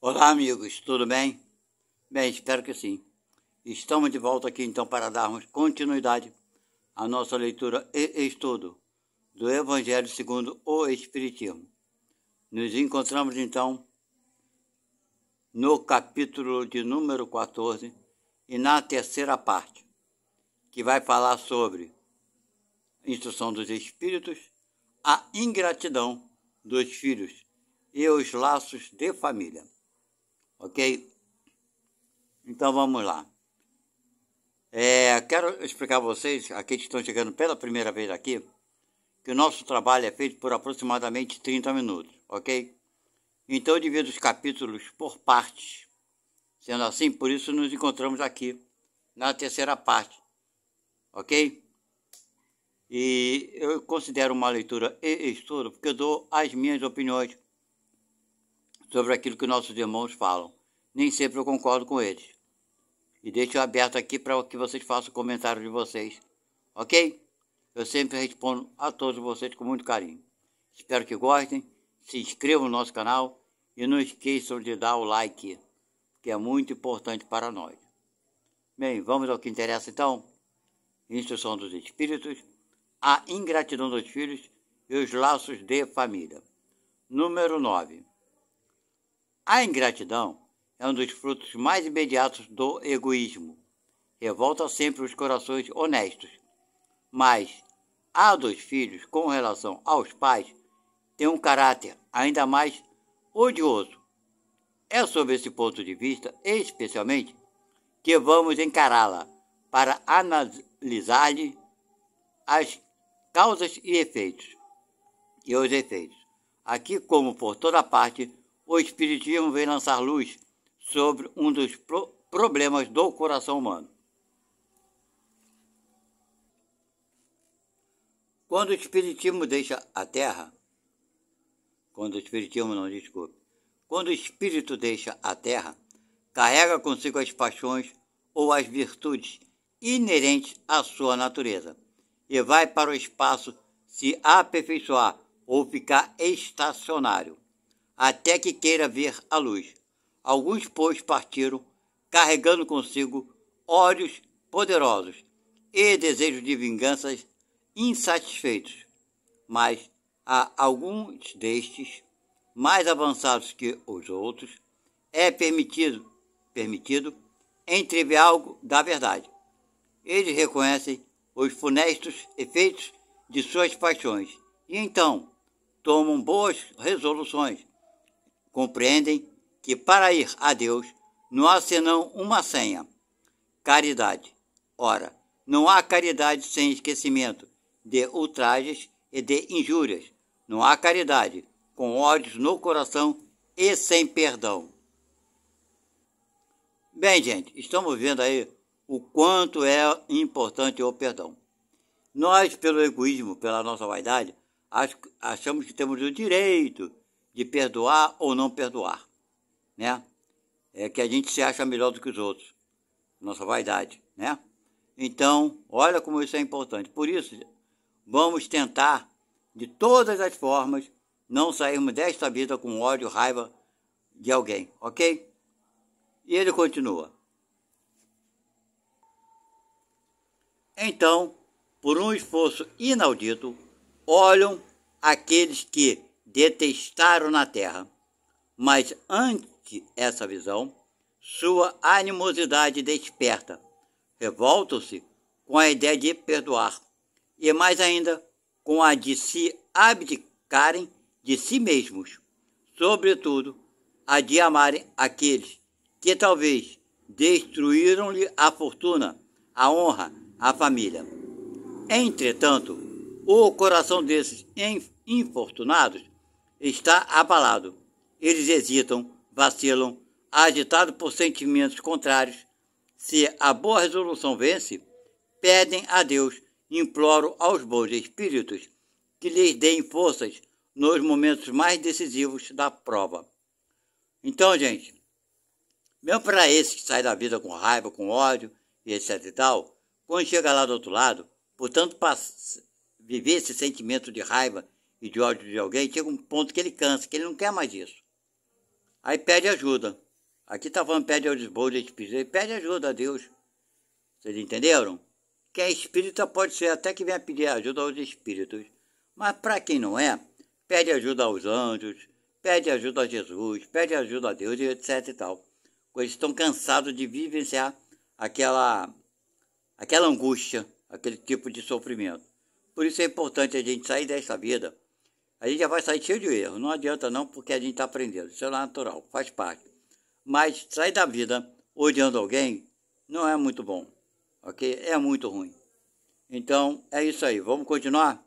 Olá, amigos, tudo bem? Bem, espero que sim. Estamos de volta aqui então para darmos continuidade à nossa leitura e estudo do Evangelho segundo o Espiritismo. Nos encontramos então no capítulo de número 14 e na terceira parte, que vai falar sobre a instrução dos espíritos, a ingratidão dos filhos e os laços de família. Ok? Então vamos lá. Quero explicar a vocês, aqueles que estão chegando pela primeira vez aqui, que o nosso trabalho é feito por aproximadamente 30 minutos, ok? Então eu divido os capítulos por partes. Sendo assim, por isso nos encontramos aqui na terceira parte, ok? E eu considero uma leitura e estudo porque eu dou as minhas opiniões sobre aquilo que nossos irmãos falam. Nem sempre eu concordo com eles. E deixo aberto aqui para que vocês façam o comentário de vocês, ok? Eu sempre respondo a todos vocês com muito carinho. Espero que gostem, se inscrevam no nosso canal e não esqueçam de dar o like, que é muito importante para nós. Bem, vamos ao que interessa então. Instrução dos espíritos, a ingratidão dos filhos e os laços de família. Número 9. A ingratidão é um dos frutos mais imediatos do egoísmo. Revolta sempre os corações honestos. Mas a dos filhos, com relação aos pais, tem um caráter ainda mais odioso. É sob esse ponto de vista, especialmente, que vamos encará-la para analisar-lhe as causas e efeitos. E os efeitos. Aqui, como por toda parte, o Espiritismo vem lançar luz sobre um dos problemas do coração humano. Quando o Espiritismo deixa a Terra, quando o Espírito deixa a Terra, carrega consigo as paixões ou as virtudes inerentes à sua natureza e vai para o espaço se aperfeiçoar ou ficar estacionário, até que queira ver a luz. Alguns, pois, partiram, carregando consigo ódios poderosos e desejos de vinganças insatisfeitos. Mas a alguns destes, mais avançados que os outros, é permitido entrever algo da verdade. Eles reconhecem os funestos efeitos de suas paixões e então tomam boas resoluções. Compreendem que para ir a Deus não há senão uma senha: caridade. Ora, não há caridade sem esquecimento de ultrajes e de injúrias. Não há caridade com ódios no coração e sem perdão. Bem, gente, estamos vendo aí o quanto é importante o perdão. Nós, pelo egoísmo, pela nossa vaidade, achamos que temos o direito de perdoar ou não perdoar, né? É que a gente se acha melhor do que os outros, nossa vaidade, né? Então, olha como isso é importante. Por isso, vamos tentar, de todas as formas, não sairmos desta vida com ódio, raiva de alguém, ok? E ele continua. Então, por um esforço inaudito, olham aqueles que detestaram na terra, mas ante essa visão, sua animosidade desperta, revoltam-se com a ideia de perdoar, e mais ainda com a de se abdicarem de si mesmos, sobretudo a de amarem aqueles que talvez destruíram-lhe a fortuna, a honra, a família. Entretanto, o coração desses infortunados está abalado. Eles hesitam, vacilam, agitados por sentimentos contrários. Se a boa resolução vence, pedem a Deus, imploram aos bons espíritos que lhes deem forças nos momentos mais decisivos da prova. Então, gente, mesmo para esses que saem da vida com raiva, com ódio e etc e tal, quando chega lá do outro lado, portanto, viver esse sentimento de raiva e de ódio de alguém, chega um ponto que ele cansa, que ele não quer mais isso. Aí pede ajuda. Aqui está falando pede aos bons espíritos. Ele pede ajuda a Deus. Vocês entenderam? Quem é espírita pode ser até que venha pedir ajuda aos espíritos. Mas para quem não é, pede ajuda aos anjos, pede ajuda a Jesus, pede ajuda a Deus, etc e tal. Eles estão cansados de vivenciar aquela angústia, aquele tipo de sofrimento. Por isso é importante a gente sair dessa vida. A gente já vai sair cheio de erros. Não adianta não, porque a gente está aprendendo. Isso é natural, faz parte. Mas sair da vida odiando alguém não é muito bom. Ok? É muito ruim. Então, é isso aí. Vamos continuar?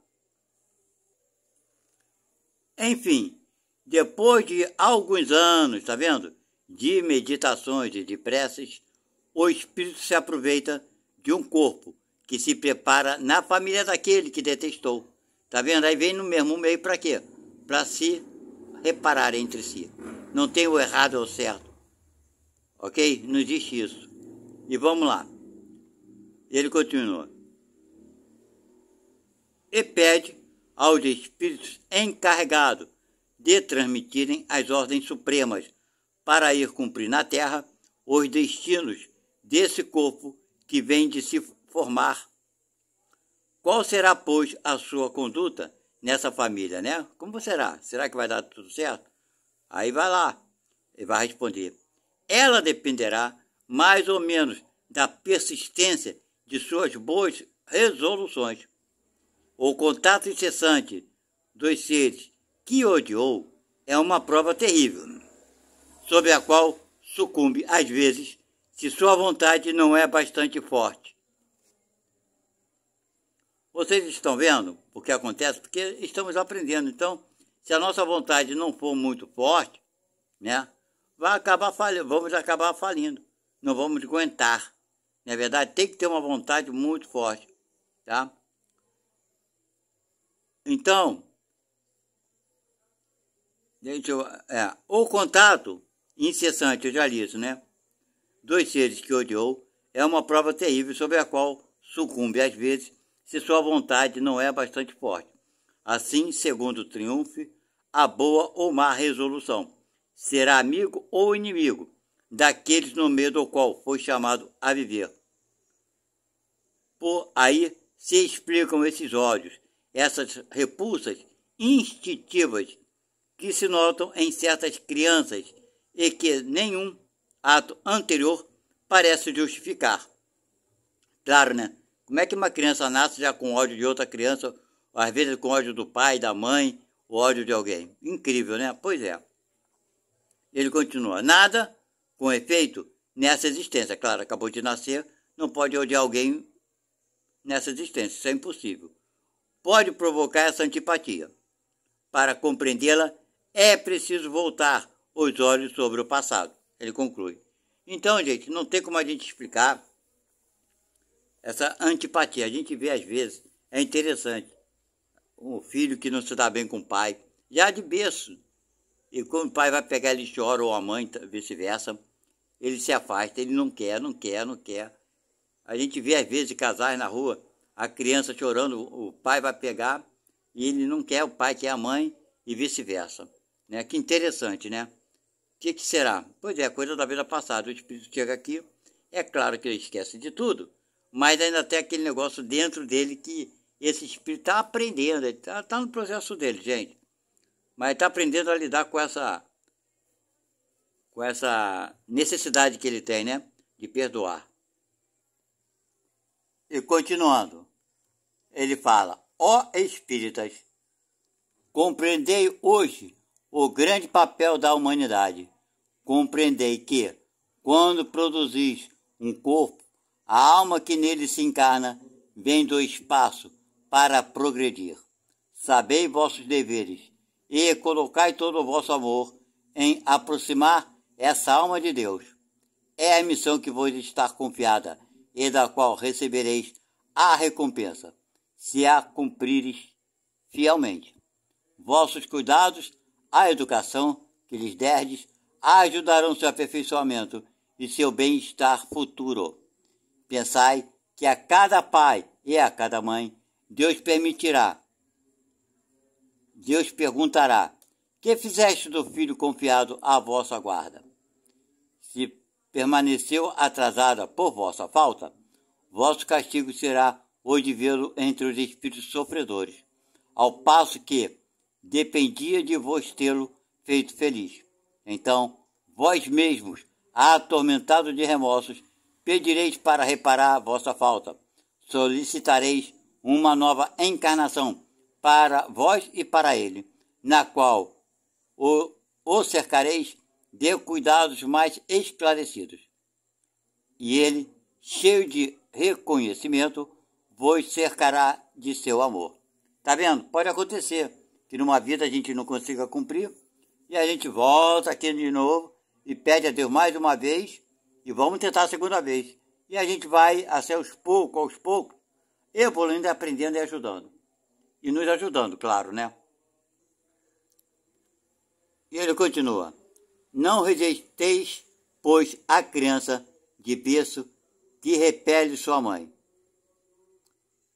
Enfim, depois de alguns anos, tá vendo? De meditações e de preces, o espírito se aproveita de um corpo que se prepara na família daquele que detestou. Tá vendo? Aí vem no mesmo meio para quê? Para se reparar entre si. Não tem o errado ou o certo. Ok? Não existe isso. E vamos lá. Ele continua. E pede aos espíritos encarregados de transmitirem as ordens supremas para ir cumprir na terra os destinos desse corpo que vem de se formar. Qual será, pois, a sua conduta nessa família, né? Como será? Será que vai dar tudo certo? Aí vai lá, ele vai responder. Ela dependerá mais ou menos da persistência de suas boas resoluções. O contato incessante dos seres que odiou é uma prova terrível, sobre a qual sucumbe às vezes se sua vontade não é bastante forte. Vocês estão vendo o que acontece? Porque estamos aprendendo. Então, se a nossa vontade não for muito forte, né, vamos acabar falindo. Não vamos aguentar. Na verdade, tem que ter uma vontade muito forte. Tá? Então, o contato incessante, eu já li isso, né? Dos seres que odiou é uma prova terrível sobre a qual sucumbe às vezes se sua vontade não é bastante forte. Assim, segundo triunfe, a boa ou má resolução. Será amigo ou inimigo daqueles no meio do qual foi chamado a viver. Por aí se explicam esses ódios, essas repulsas instintivas que se notam em certas crianças e que nenhum ato anterior parece justificar. Claro, né? Como é que uma criança nasce já com ódio de outra criança, às vezes com ódio do pai, da mãe, o ódio de alguém? Incrível, né? Pois é. Ele continua. Nada, com efeito, nessa existência. Claro, acabou de nascer, não pode odiar alguém nessa existência. Isso é impossível. Pode provocar essa antipatia. Para compreendê-la, é preciso voltar os olhos sobre o passado. Ele conclui. Então, gente, não tem como a gente explicar essa antipatia. A gente vê às vezes, é interessante, um filho que não se dá bem com o pai, já de berço, e quando o pai vai pegar ele chora, ou a mãe, vice-versa, ele se afasta, ele não quer. A gente vê às vezes casais na rua, a criança chorando, o pai vai pegar, e ele não quer, o pai quer a mãe, e vice-versa. Né? Que interessante, né? O que será? Pois é, coisa da vida passada. O espírito chega aqui, é claro que ele esquece de tudo, mas ainda tem aquele negócio dentro dele que esse espírito está aprendendo, ele está no processo dele, gente. Mas está aprendendo a lidar com essa necessidade que ele tem, né? De perdoar. E continuando, ele fala, ó espíritas, compreendei hoje o grande papel da humanidade. Compreendei que, quando produzis um corpo, a alma que nele se encarna vem do espaço para progredir. Sabei vossos deveres e colocai todo o vosso amor em aproximar essa alma de Deus. É a missão que vos está confiada e da qual recebereis a recompensa, se a cumprires fielmente. Vossos cuidados, a educação que lhes derdes, ajudarão seu aperfeiçoamento e seu bem-estar futuro. Pensai que a cada pai e a cada mãe, Deus perguntará, Que fizeste do filho confiado à vossa guarda? Se permaneceu atrasada por vossa falta, vosso castigo será o de vê-lo entre os espíritos sofredores, ao passo que dependia de vos tê-lo feito feliz. Então, vós mesmos, atormentados de remorsos, pedireis para reparar a vossa falta. Solicitareis uma nova encarnação para vós e para ele, na qual o cercareis de cuidados mais esclarecidos. E ele, cheio de reconhecimento, vos cercará de seu amor. Tá vendo? Pode acontecer que numa vida a gente não consiga cumprir, e a gente volta aqui de novo e pede a Deus mais uma vez, e vamos tentar a segunda vez. E a gente vai, assim, aos poucos, evoluindo, aprendendo e ajudando. E nos ajudando, claro, né? E ele continua: não rejeiteis, pois, a criança de berço que repele sua mãe.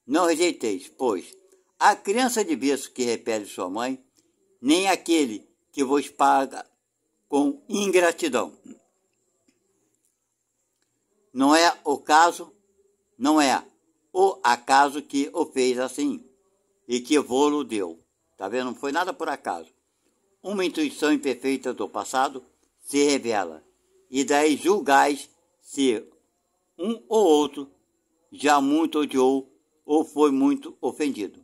Não rejeiteis, pois, a criança de berço que repele sua mãe, nem aquele que vos paga com ingratidão. Não é o acaso que o fez assim, e que vô-lo deu. Tá vendo? Não foi nada por acaso. Uma intuição imperfeita do passado se revela, e daí julgais se um ou outro já muito odiou ou foi muito ofendido,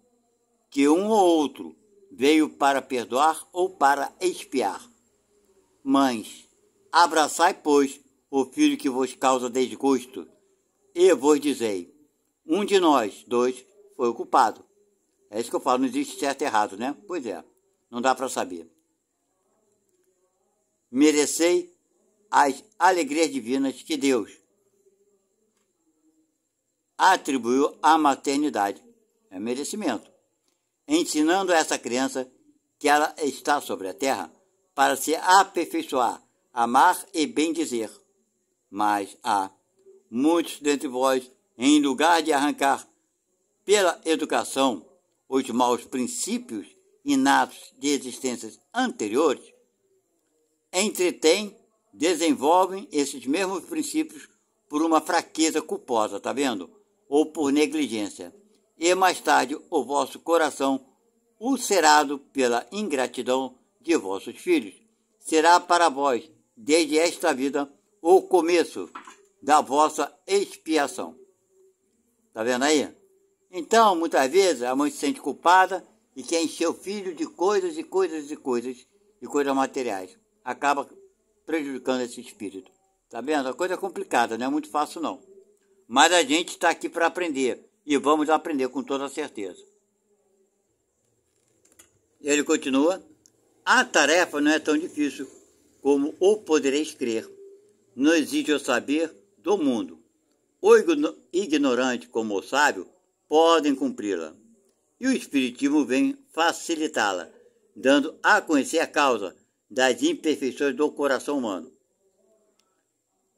que um ou outro veio para perdoar ou para expiar. Mães, abraçai, pois, o filho que vos causa desgosto, e vos dizei: um de nós dois foi o culpado. É isso que eu falo, não existe certo e errado, né? Pois é, não dá para saber. Merecei as alegrias divinas que Deus atribuiu à maternidade. É merecimento. Ensinando a essa criança que ela está sobre a terra para se aperfeiçoar, amar e bendizer. Mas há muitos dentre vós, em lugar de arrancar pela educação os maus princípios inatos de existências anteriores, desenvolvem esses mesmos princípios por uma fraqueza culposa, tá vendo? Ou por negligência. E mais tarde o vosso coração, ulcerado pela ingratidão de vossos filhos, será para vós, desde esta vida, o começo da vossa expiação. Tá vendo aí? Então, muitas vezes, a mãe se sente culpada e quer encher o filho de coisas materiais. Acaba prejudicando esse espírito. Tá vendo? A coisa é complicada, não é muito fácil não. Mas a gente está aqui para aprender. E vamos aprender com toda certeza. Ele continua: a tarefa não é tão difícil como o podereis crer. Não exige o saber do mundo. O ignorante como o sábio podem cumpri-la. E o Espiritismo vem facilitá-la, dando a conhecer a causa das imperfeições do coração humano.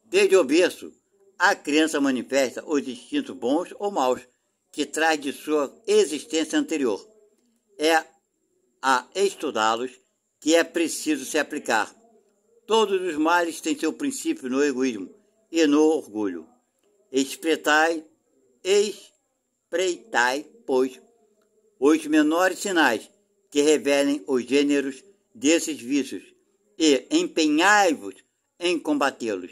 Desde o berço, a criança manifesta os instintos bons ou maus que traz de sua existência anterior. É a estudá-los que é preciso se aplicar. Todos os males têm seu princípio no egoísmo e no orgulho. Espreitai, pois, os menores sinais que revelem os gêneros desses vícios e empenhai-vos em combatê-los,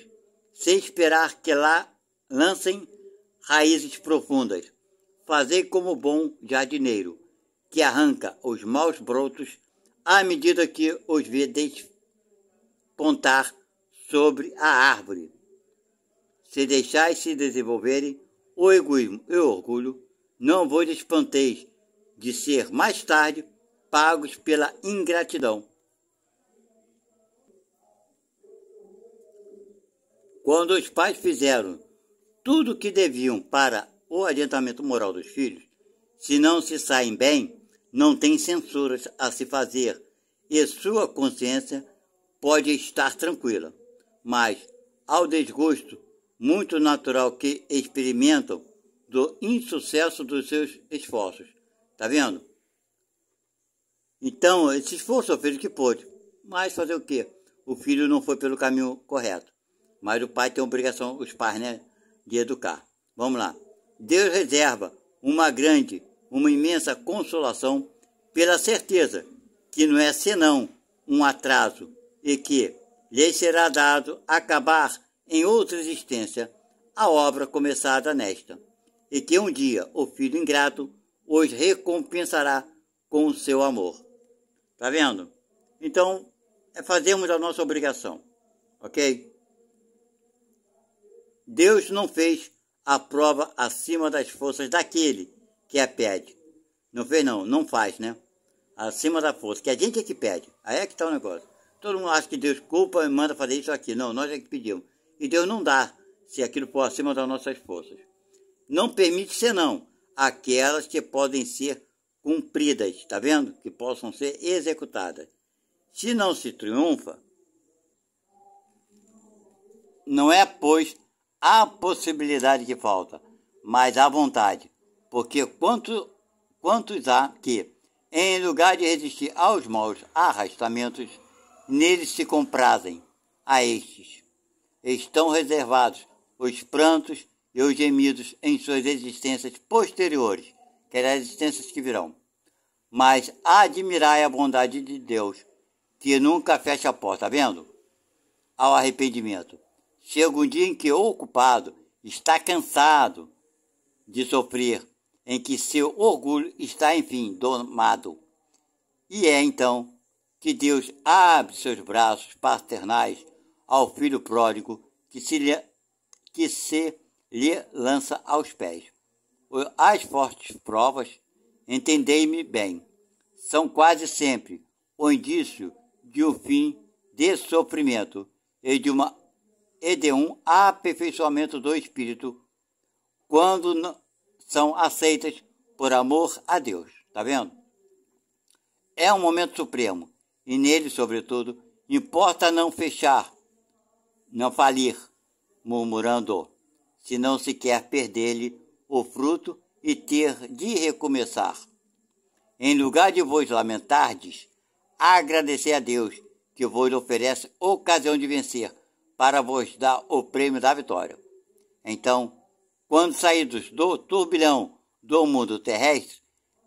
sem esperar que lá lancem raízes profundas. Fazei como bom jardineiro, que arranca os maus brotos à medida que os vê despontar sobre a árvore. Se deixais se desenvolverem o egoísmo e o orgulho, não vos espanteis de ser mais tarde pagos pela ingratidão. Quando os pais fizeram tudo o que deviam para o adiantamento moral dos filhos, se não se saem bem, não tem censuras a se fazer e sua consciência pode estar tranquila. Mas, ao desgosto muito natural que experimentam do insucesso dos seus esforços. Tá vendo? Então, ele se esforçou, fez o que pôde. Mas fazer o quê? O filho não foi pelo caminho correto. Mas o pai tem a obrigação, os pais, né, de educar. Vamos lá. Deus reserva uma imensa consolação pela certeza que não é senão um atraso e que lhe será dado acabar em outra existência a obra começada nesta, e que um dia o filho ingrato os recompensará com o seu amor. Tá vendo? Então, fazemos a nossa obrigação, ok? Deus não fez a prova acima das forças daquele que a pede. Não fez não, não faz, né? Acima da força, que a gente é que pede. Aí é que está o negócio. Todo mundo acha que Deus culpa e manda fazer isso aqui. Não, nós é que pedimos. E Deus não dá, se aquilo for acima das nossas forças. Não permite senão aquelas que podem ser cumpridas, tá vendo? Que possam ser executadas. Se não se triunfa, não é, pois, a possibilidade que falta, mas a vontade. Porque quantos há que, em lugar de resistir aos maus arrastamentos, neles se comprazem, a estes estão reservados os prantos e os gemidos em suas existências posteriores, que é as existências que virão. Mas admirai a bondade de Deus, que nunca fecha a porta, tá vendo? Ao arrependimento. Chega um dia em que o ocupado está cansado de sofrer, em que seu orgulho está, enfim, domado. E é então que Deus abre seus braços paternais ao filho pródigo que se lhe lança aos pés. As fortes provas, entendei-me bem, são quase sempre o indício de um fim de sofrimento e de um aperfeiçoamento do espírito, quando são aceitas por amor a Deus. Tá vendo? É um momento supremo, e nele, sobretudo, importa não fechar, não falir, murmurando, se não se quer perder-lhe o fruto e ter de recomeçar. Em lugar de vos lamentardes, agradecer a Deus, que vos oferece ocasião de vencer, para vos dar o prêmio da vitória. Então, quando saídos do turbilhão do mundo terrestre,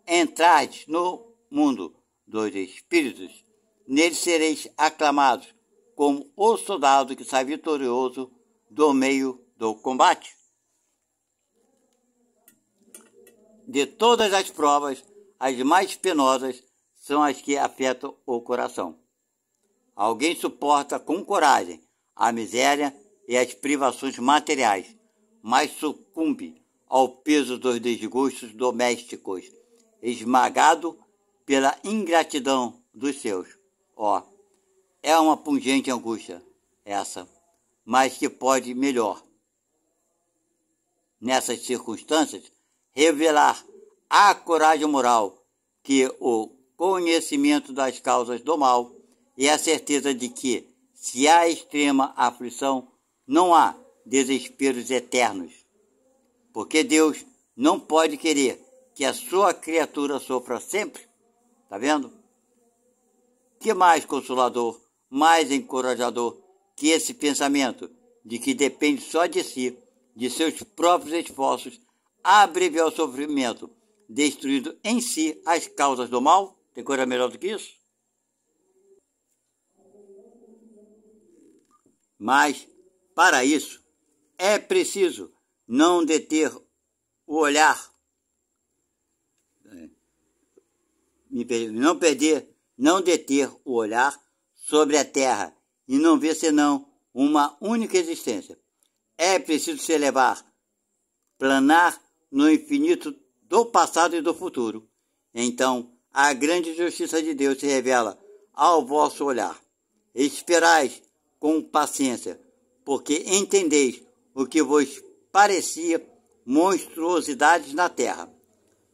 entrardes no mundo dos espíritos, nele sereis aclamados como o soldado que sai vitorioso do meio do combate. De todas as provas, as mais penosas são as que afetam o coração. Alguém suporta com coragem a miséria e as privações materiais, mas sucumbe ao peso dos desgostos domésticos, esmagado pela ingratidão dos seus. É uma pungente angústia essa, mas que pode melhor, nessas circunstâncias, revelar a coragem moral que o conhecimento das causas do mal e a certeza de que, se há extrema aflição, não há desesperos eternos, porque Deus não pode querer que a sua criatura sofra sempre. Tá vendo? Que mais consolador, mais encorajador que esse pensamento de que depende só de si, de seus próprios esforços, abreviar o sofrimento, destruindo em si as causas do mal? Tem coisa melhor do que isso? Mas, para isso, é preciso não deter o olhar, não deter o olhar sobre a terra e não ver senão uma única existência. É preciso se elevar, planar no infinito do passado e do futuro. Então, a grande justiça de Deus se revela ao vosso olhar. Esperais com paciência, porque entendeis o que vos parecia monstruosidades na terra.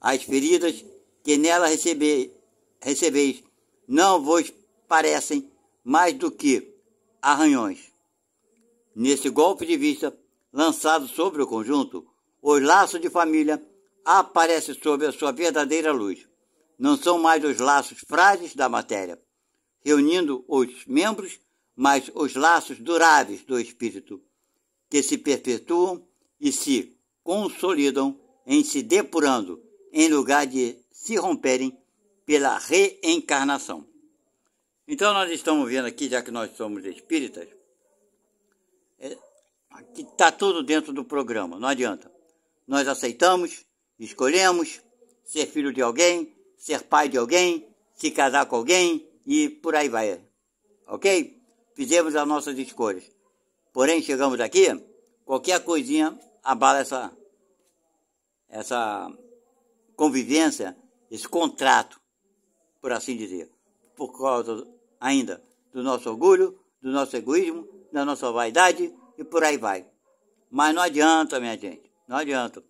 As feridas que nela recebeis não vos parecem mais do que arranhões. Nesse golpe de vista lançado sobre o conjunto, os laços de família aparecem sob a sua verdadeira luz. Não são mais os laços frágeis da matéria, reunindo os membros, mas os laços duráveis do espírito, que se perpetuam e se consolidam em se depurando, em lugar de se romperem pela reencarnação. Então nós estamos vendo aqui, já que nós somos espíritas, que está tudo dentro do programa, não adianta. Nós aceitamos, escolhemos ser filho de alguém, ser pai de alguém, se casar com alguém e por aí vai. Ok? Fizemos as nossas escolhas. Porém, chegamos aqui, qualquer coisinha abala essa convivência, esse contrato, por assim dizer, por causa ainda do nosso orgulho, do nosso egoísmo, da nossa vaidade e por aí vai. Mas não adianta, minha gente, não adianta.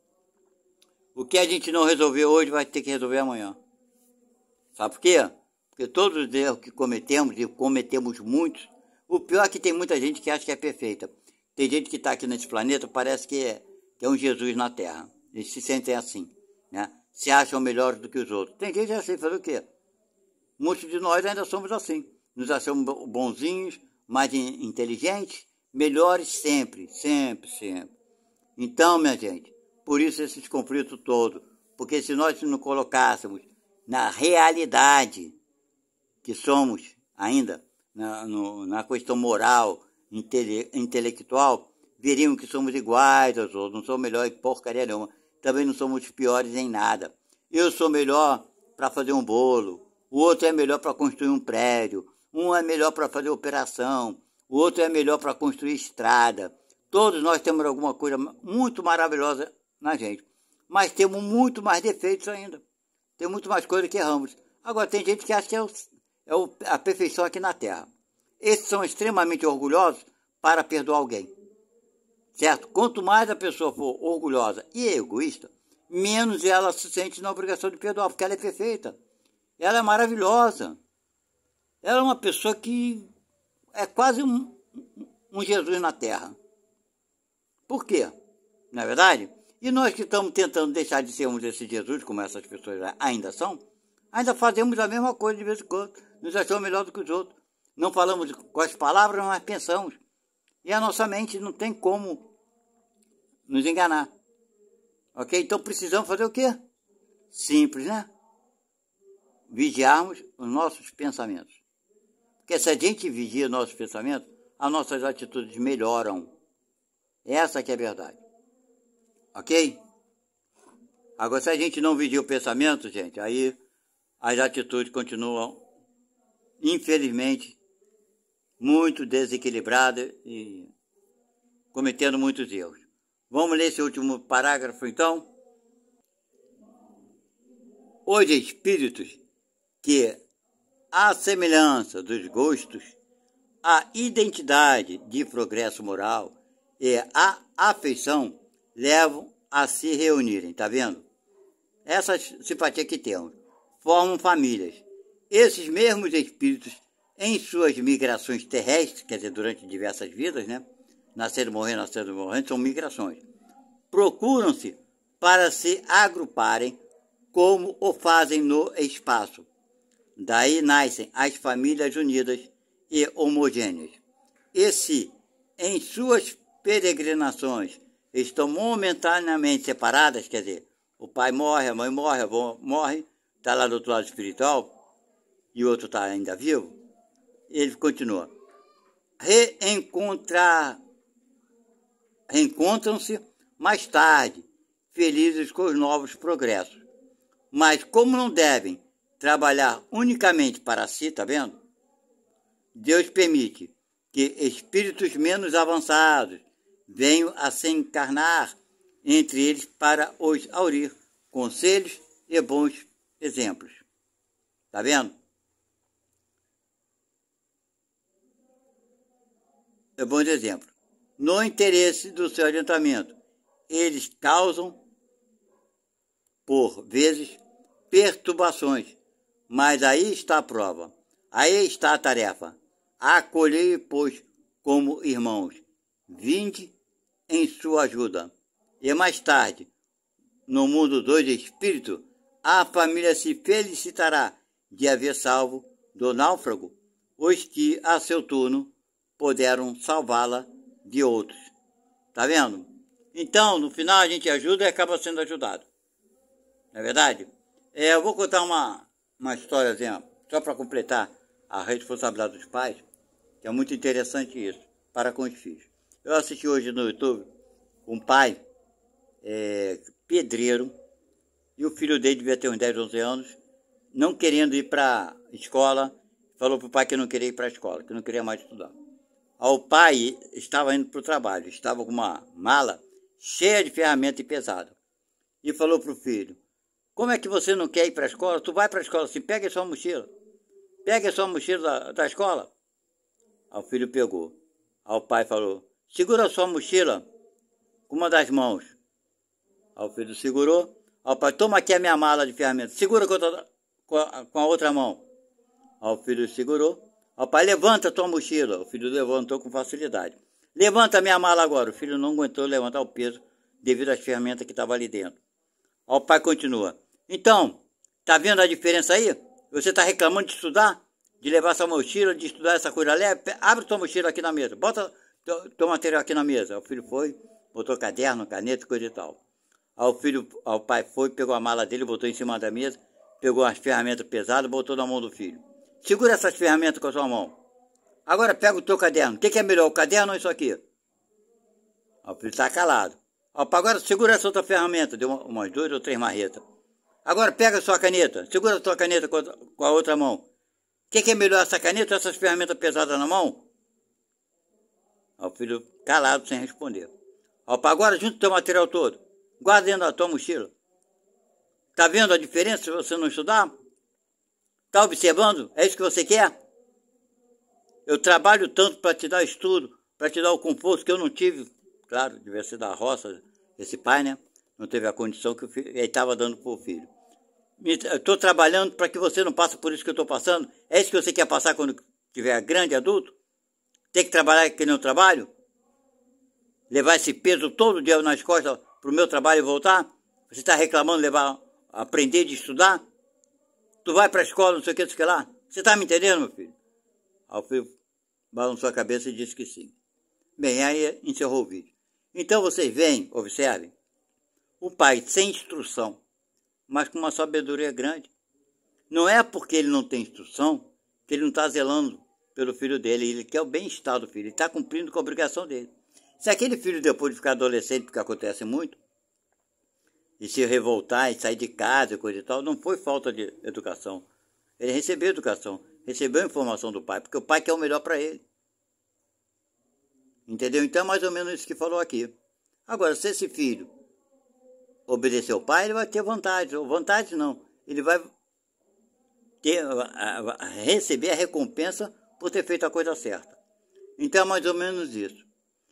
O que a gente não resolveu hoje vai ter que resolver amanhã. Sabe por quê? Porque todos os erros que cometemos, e cometemos muitos, o pior é que tem muita gente que acha que é perfeita. Tem gente que está aqui nesse planeta, parece que é um Jesus na Terra. Eles se sentem assim, né? Se acham melhores do que os outros. Tem gente assim, fazer o quê? Muitos de nós ainda somos assim. Nos achamos bonzinhos, mais inteligentes, melhores sempre, sempre, sempre. Então, minha gente, por isso esses conflitos todos. Porque se nós não colocássemos na realidade que somos ainda, na questão moral, intelectual, veriam que somos iguais aos outros, não somos melhores em porcaria nenhuma. Também não somos piores em nada. Eu sou melhor para fazer um bolo, o outro é melhor para construir um prédio, um é melhor para fazer operação, o outro é melhor para construir estrada. Todos nós temos alguma coisa muito maravilhosa na gente, mas temos muito mais defeitos ainda. Tem muito mais coisas que erramos. Agora, tem gente que acha que a perfeição aqui na Terra. Esses são extremamente orgulhosos para perdoar alguém. Certo? Quanto mais a pessoa for orgulhosa e egoísta, menos ela se sente na obrigação de perdoar, porque ela é perfeita. Ela é maravilhosa. Ela é uma pessoa que é quase um Jesus na Terra. Por quê? Não é verdade? E nós que estamos tentando deixar de sermos esse Jesus, como essas pessoas ainda são, ainda fazemos a mesma coisa de vez em quando. Nos achamos melhor do que os outros. Não falamos com as palavras, mas pensamos. E a nossa mente não tem como nos enganar. Ok? Então precisamos fazer o quê? Simples, né? Vigiarmos os nossos pensamentos. Porque se a gente vigia nossos pensamentos, as nossas atitudes melhoram. Essa que é a verdade. Ok? Agora, se a gente não vigia o pensamento, gente, aí as atitudes continuam, infelizmente, muito desequilibradas e cometendo muitos erros. Vamos ler esse último parágrafo, então? Os espíritos que, à semelhança dos gostos, a identidade de progresso moral e a afeição levam a se reunirem, tá vendo? Essas simpatias que temos formam famílias. Esses mesmos espíritos, em suas migrações terrestres, quer dizer, durante diversas vidas, né? Nascendo, morrendo, são migrações. Procuram-se para se agruparem como o fazem no espaço. Daí nascem as famílias unidas e homogêneas. E se, em suas peregrinações, estão momentaneamente separadas, quer dizer, o pai morre, a mãe morre, a avó morre, está lá do outro lado espiritual, e o outro está ainda vivo, ele continua. Reencontram-se mais tarde, felizes com os novos progressos. Mas como não devem trabalhar unicamente para si, tá vendo? Deus permite que espíritos menos avançados venham a se encarnar entre eles para os aurir conselhos e bons exemplos. Tá vendo? É bons exemplos. No interesse do seu adiantamento, eles causam, por vezes, perturbações. Mas aí está a prova. Aí está a tarefa. Acolhei, pois, como irmãos. Vinde em sua ajuda. E mais tarde, no mundo dos espíritos, a família se felicitará de haver salvo do náufrago os que, a seu turno, puderam salvá-la de outros. Tá vendo? Então, no final, a gente ajuda e acaba sendo ajudado. Não é verdade? Eu vou contar uma historiazinha, só para completar a responsabilidade dos pais, que é muito interessante isso, para com os filhos. Eu assisti hoje no YouTube um pai, pedreiro, e o filho dele devia ter uns 10, 11 anos, não querendo ir para a escola, falou para o pai que não queria ir para a escola, que não queria mais estudar. O pai estava indo para o trabalho, estava com uma mala cheia de ferramenta e pesada. E falou para o filho, como é que você não quer ir para a escola? Tu vai para a escola assim, pega a sua mochila. Pega a sua mochila da escola. Aí o filho pegou. Aí o pai falou, segura a sua mochila com uma das mãos. Aí o filho segurou. Aí o pai, toma aqui a minha mala de ferramenta. Segura com a outra mão. Aí o filho segurou. Aí o pai, levanta a tua mochila. O filho levantou com facilidade. Levanta a minha mala agora. O filho não aguentou levantar o peso devido às ferramentas que estavam ali dentro. Aí o pai continua. Então, tá vendo a diferença aí? Você tá reclamando de estudar? De levar essa mochila, de estudar essa coisa leve? Abre tua mochila aqui na mesa. Bota teu material aqui na mesa. Aí o filho foi, botou caderno, caneta, coisa e tal. Aí o pai foi, pegou a mala dele, botou em cima da mesa, pegou as ferramentas pesadas, botou na mão do filho. Segura essas ferramentas com a sua mão. Agora pega o teu caderno. O que é melhor, o caderno ou isso aqui? Aí o filho está calado. Aí o pai, agora segura essa outra ferramenta. Deu umas 2 ou 3 marretas. Agora pega a sua caneta. Segura a sua caneta com a outra mão. O que é melhor, essa caneta ou essas ferramentas pesadas na mão? Aí o filho calado, sem responder. Aí o pai, agora junta o teu material todo. Guarda dentro da tua mochila. Tá vendo a diferença se você não estudar? Tá observando? É isso que você quer? Eu trabalho tanto para te dar estudo, para te dar o conforto que eu não tive. Claro, devia ser da roça, esse pai, né? Não teve a condição que ele estava dando para o filho. Estou trabalhando para que você não passe por isso que eu estou passando. É isso que você quer passar quando tiver grande, adulto? Tem que trabalhar que nem eu trabalho? Levar esse peso todo dia nas costas para o meu trabalho e voltar? Você está reclamando de aprender de estudar? Tu vai para a escola, não sei o que, lá. Você está me entendendo, meu filho? Aí o filho balançou a cabeça e disse que sim. Bem, aí encerrou o vídeo. Então vocês veem, observem, o pai sem instrução, mas com uma sabedoria grande. Não é porque ele não tem instrução que ele não está zelando pelo filho dele. Ele quer o bem-estar do filho, ele está cumprindo com a obrigação dele. Se aquele filho, depois de ficar adolescente, porque acontece muito, e se revoltar e sair de casa e coisa e tal, não foi falta de educação. Ele recebeu educação, recebeu informação do pai, porque o pai quer o melhor para ele. Entendeu? Então é mais ou menos isso que falou aqui. Agora, se esse filho obedecer ao pai, ele vai ter vantagem. Ou vantagem não, ele vai receber a recompensa por ter feito a coisa certa. Então é mais ou menos isso.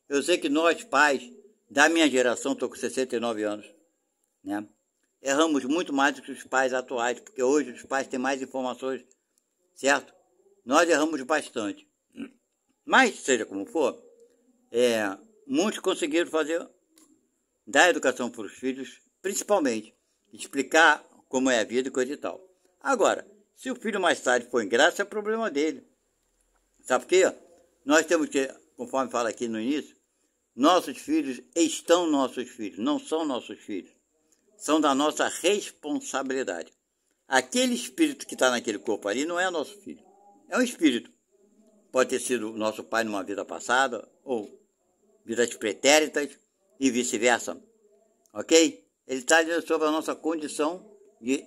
Eu sei que nós, pais, da minha geração, estou com 69 anos, né? Erramos muito mais do que os pais atuais, porque hoje os pais têm mais informações, certo? Nós erramos bastante. Mas, seja como for, muitos conseguiram dar educação para os filhos, principalmente, explicar como é a vida e coisa e tal. Agora, se o filho mais tarde for ingrato, é problema dele. Sabe por quê? Nós temos que, conforme fala aqui no início, nossos filhos estão nossos filhos, não são nossos filhos. São da nossa responsabilidade. Aquele espírito que está naquele corpo ali não é nosso filho. É um espírito. Pode ter sido nosso pai numa vida passada, ou vidas pretéritas, e vice-versa. Ok? Ele está sobre a nossa condição de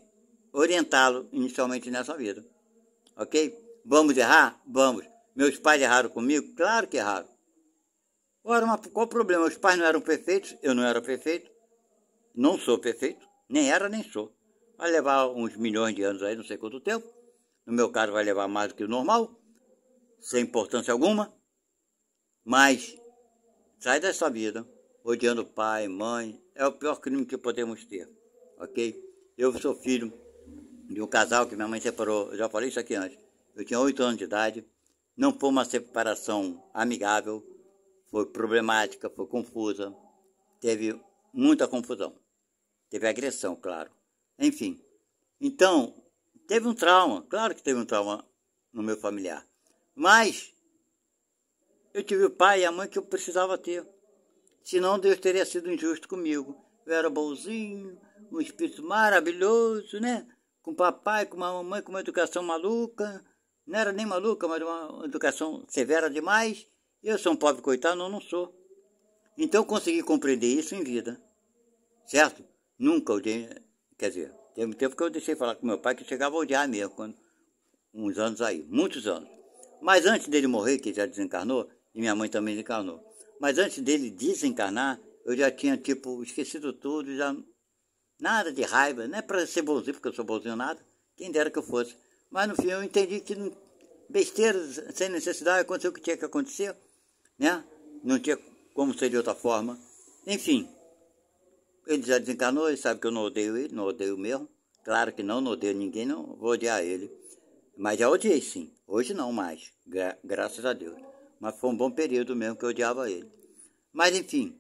orientá-lo inicialmente nessa vida. Ok? Vamos errar? Vamos. Meus pais erraram comigo? Claro que erraram. Ora, mas qual o problema? Os pais não eram perfeitos, eu não era perfeito, não sou perfeito, nem era nem sou. Vai levar uns milhões de anos aí, não sei quanto tempo. No meu caso vai levar mais do que o normal, sem importância alguma. Mas sai dessa vida odiando pai, mãe, é o pior crime que podemos ter, ok? Eu sou filho de um casal que minha mãe separou, eu já falei isso aqui antes. Eu tinha 8 anos de idade, não foi uma separação amigável, foi problemática, foi confusa, teve muita confusão, teve agressão, claro. Enfim, Então, teve um trauma, claro que teve um trauma no meu familiar. Mas eu tive o pai e a mãe que eu precisava ter. Senão Deus teria sido injusto comigo. Eu era bonzinho, um espírito maravilhoso, né? Com papai, com uma mamãe, com uma educação maluca. Não era nem maluca, mas uma educação severa demais. E eu sou um pobre coitado, não sou. Então eu consegui compreender isso em vida. Certo? Nunca odiei. Quer dizer, teve um tempo que eu deixei falar com meu pai que chegava a odiar mesmo. Uns anos aí, muitos anos. Mas antes dele morrer, que já desencarnou, e minha mãe também desencarnou. Mas antes dele desencarnar, eu já tinha, tipo, esquecido tudo, já nada de raiva. Não é para ser bonzinho, porque eu sou bonzinho nada. Quem dera que eu fosse. Mas no fim eu entendi que besteira, sem necessidade, aconteceu o que tinha que acontecer, né? Não tinha como ser de outra forma. Enfim, ele já desencarnou, ele sabe que eu não odeio ele, não odeio mesmo. Claro que não odeio ninguém, não vou odiar ele. Mas já odiei sim, hoje não mais, graças a Deus. Mas foi um bom período mesmo que eu odiava ele. Mas enfim,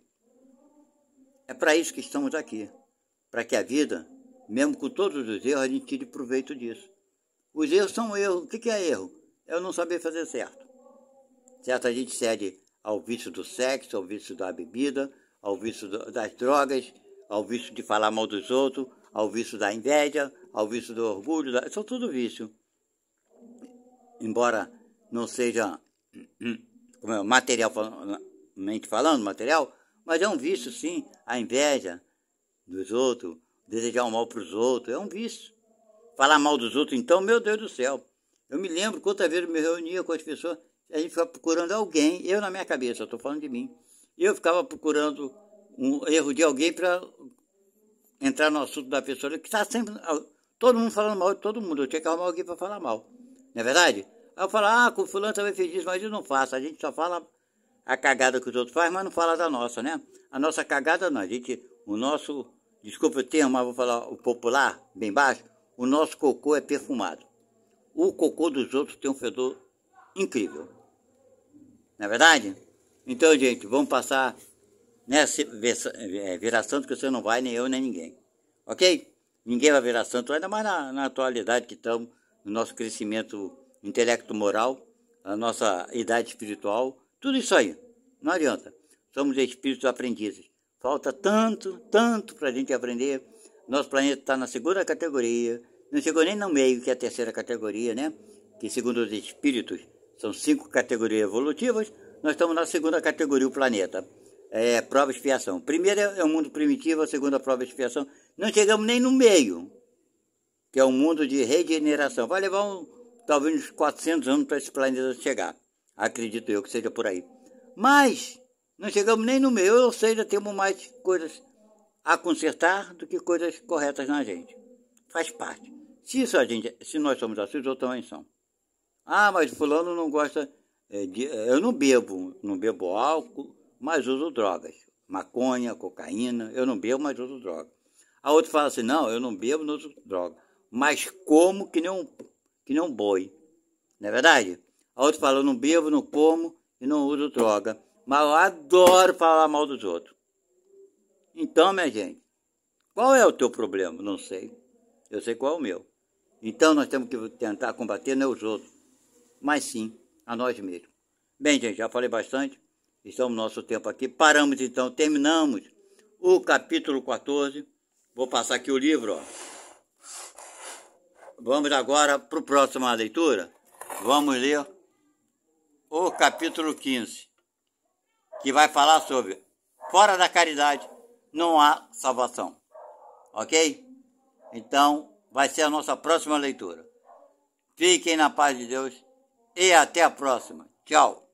é para isso que estamos aqui. Para que a vida, mesmo com todos os erros, a gente tire proveito disso. Os erros são erros. O que é erro? É eu não saber fazer certo. Certo? A gente cede ao vício do sexo, ao vício da bebida, ao vício das drogas, ao vício de falar mal dos outros, ao vício da inveja, ao vício do orgulho. São tudo vício. Embora não seja materialmente falando, material, mas é um vício sim, a inveja dos outros, desejar o mal para os outros, é um vício. Falar mal dos outros, então, meu Deus do céu. Eu me lembro quantas vezes eu me reunia com as pessoas, a gente ficava procurando alguém, eu na minha cabeça, eu estou falando de mim, eu ficava procurando um erro de alguém para entrar no assunto da pessoa, que está sempre, todo mundo falando mal de todo mundo, eu tinha que arrumar alguém para falar mal, não é verdade? Aí eu falo, com o fulano também fez isso, mas eu não faço, a gente só fala a cagada que os outros fazem, mas não fala da nossa, né? A nossa cagada não, o nosso, desculpa o termo, mas vou falar o popular, bem baixo, o nosso cocô é perfumado. O cocô dos outros tem um fedor incrível. Não é verdade? Então, gente, vamos passar nessa virar santo, que você não vai, nem eu, nem ninguém. Ok? Ninguém vai virar santo, ainda mais na atualidade que estamos, no nosso crescimento intelecto-moral, a nossa idade espiritual, tudo isso aí. Não adianta. Somos espíritos aprendizes. Falta tanto para a gente aprender. Nosso planeta está na segunda categoria. Não chegou nem no meio, que é a terceira categoria, né? Que segundo os espíritos são 5 categorias evolutivas. Nós estamos na segunda categoria, o planeta. É prova e expiação. Primeira é o mundo primitivo, a segunda prova e expiação. Não chegamos nem no meio, que é um mundo de regeneração. Vai levar talvez uns 400 anos para esse planeta chegar. Acredito eu que seja por aí. Mas não chegamos nem no meio, ou seja, temos mais coisas a consertar do que coisas corretas na gente. Faz parte. Se nós somos assim, os outros também são. Mas fulano não gosta eu não bebo álcool, mas uso drogas. Maconha, cocaína, eu não bebo, mas uso droga. A outra fala assim, não, eu não bebo, não uso droga. Mas como que nem um boi. Não é verdade? A outra fala, eu não bebo, não como e não uso droga. Mas eu adoro falar mal dos outros. Então, minha gente, qual é o teu problema? Não sei. Eu sei qual é o meu. Então nós temos que tentar combater não os outros, mas sim a nós mesmos. Bem, gente, já falei bastante. Estamos no nosso tempo aqui. Paramos então, terminamos o capítulo 14. Vou passar aqui o livro, ó. Vamos agora para a próxima leitura. Vamos ler o capítulo 15, que vai falar sobre fora da caridade não há salvação. Ok? Então, vai ser a nossa próxima leitura. Fiquem na paz de Deus e até a próxima. Tchau.